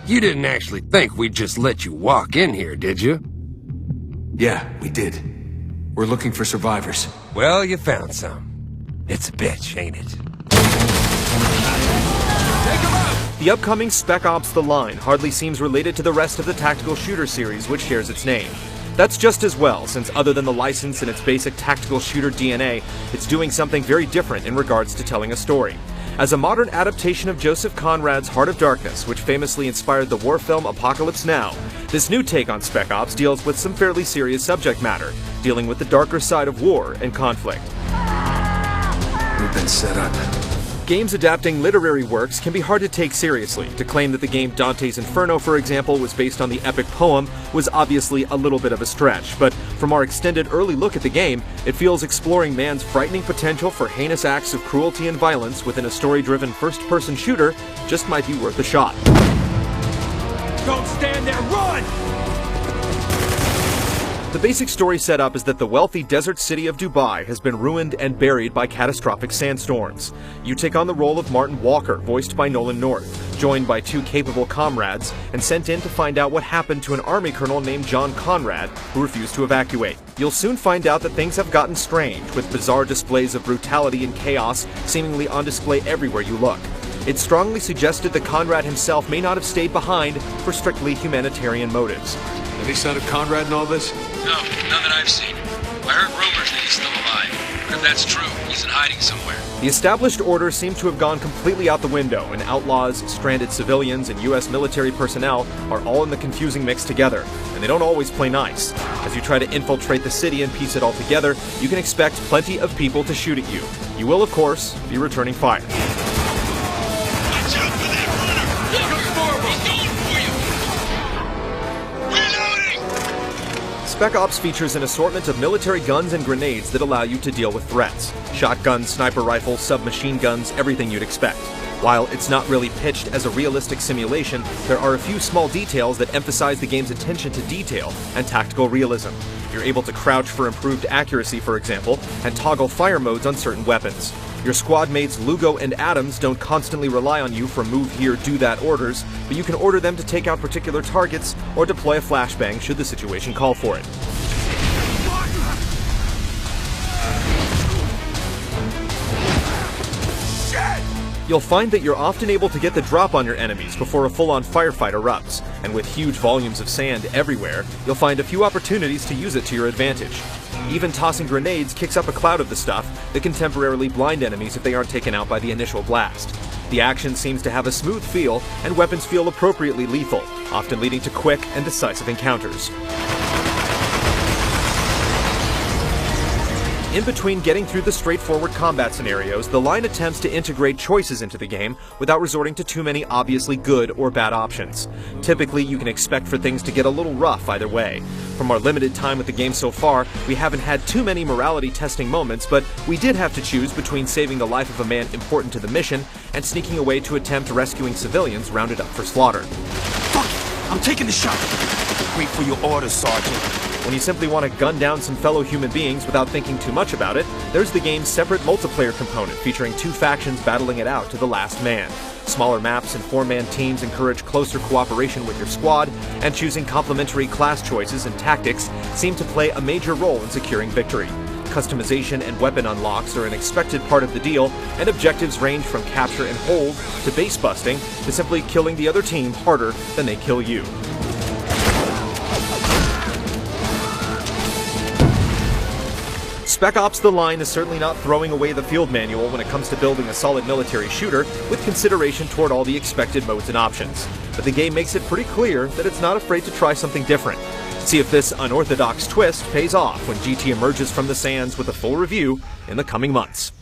You didn't actually think we'd just let you walk in here, did you? Yeah, we did. We're looking for survivors. Well, you found some. It's a bitch, ain't it? The upcoming Spec Ops: The Line hardly seems related to the rest of the tactical shooter series which shares its name. That's just as well, since other than the license and its basic tactical shooter DNA, it's doing something very different in regards to telling a story. As a modern adaptation of Joseph Conrad's Heart of Darkness, which famously inspired the war film Apocalypse Now, this new take on Spec Ops deals with some fairly serious subject matter, dealing with the darker side of war and conflict. We've been set up. Games adapting literary works can be hard to take seriously. To claim that the game Dante's Inferno, for example, was based on the epic poem was obviously a little bit of a stretch, but from our extended early look at the game, it feels exploring man's frightening potential for heinous acts of cruelty and violence within a story-driven first-person shooter just might be worth a shot. Don't stand there, run! The basic story setup is that the wealthy desert city of Dubai has been ruined and buried by catastrophic sandstorms. You take on the role of Martin Walker, voiced by Nolan North, joined by two capable comrades, and sent in to find out what happened to an army colonel named John Conrad, who refused to evacuate. You'll soon find out that things have gotten strange, with bizarre displays of brutality and chaos seemingly on display everywhere you look. It's strongly suggested that Conrad himself may not have stayed behind for strictly humanitarian motives. Any sign of Conrad in all this? No, none that I've seen. I heard rumors that he's still alive, but if that's true, he's in hiding somewhere. The established order seems to have gone completely out the window, and outlaws, stranded civilians, and U.S. military personnel are all in the confusing mix together, and they don't always play nice. As you try to infiltrate the city and piece it all together, you can expect plenty of people to shoot at you. You will, of course, be returning fire. Watch out for that runner! He's going for you! Reloading! Spec Ops features an assortment of military guns and grenades that allow you to deal with threats. Shotguns, sniper rifles, submachine guns, everything you'd expect. While it's not really pitched as a realistic simulation, there are a few small details that emphasize the game's attention to detail and tactical realism. You're able to crouch for improved accuracy, for example, and toggle fire modes on certain weapons. Your squad mates Lugo and Adams don't constantly rely on you for move here, do that orders, but you can order them to take out particular targets or deploy a flashbang should the situation call for it. You'll find that you're often able to get the drop on your enemies before a full-on firefight erupts, and with huge volumes of sand everywhere, you'll find a few opportunities to use it to your advantage. Even tossing grenades kicks up a cloud of the stuff that can temporarily blind enemies if they aren't taken out by the initial blast. The action seems to have a smooth feel, and weapons feel appropriately lethal, often leading to quick and decisive encounters. In between getting through the straightforward combat scenarios, the line attempts to integrate choices into the game without resorting to too many obviously good or bad options. Typically, you can expect for things to get a little rough either way. From our limited time with the game so far, we haven't had too many morality testing moments, but we did have to choose between saving the life of a man important to the mission and sneaking away to attempt rescuing civilians rounded up for slaughter. Fuck it! I'm taking the shot! Wait for your orders, Sergeant. When you simply want to gun down some fellow human beings without thinking too much about it, there's the game's separate multiplayer component featuring two factions battling it out to the last man. Smaller maps and four-man teams encourage closer cooperation with your squad, and choosing complementary class choices and tactics seem to play a major role in securing victory. Customization and weapon unlocks are an expected part of the deal, and objectives range from capture and hold to base busting to simply killing the other team harder than they kill you. Spec Ops: The Line is certainly not throwing away the field manual when it comes to building a solid military shooter, with consideration toward all the expected modes and options. But the game makes it pretty clear that it's not afraid to try something different. See if this unorthodox twist pays off when GT emerges from the sands with a full review in the coming months.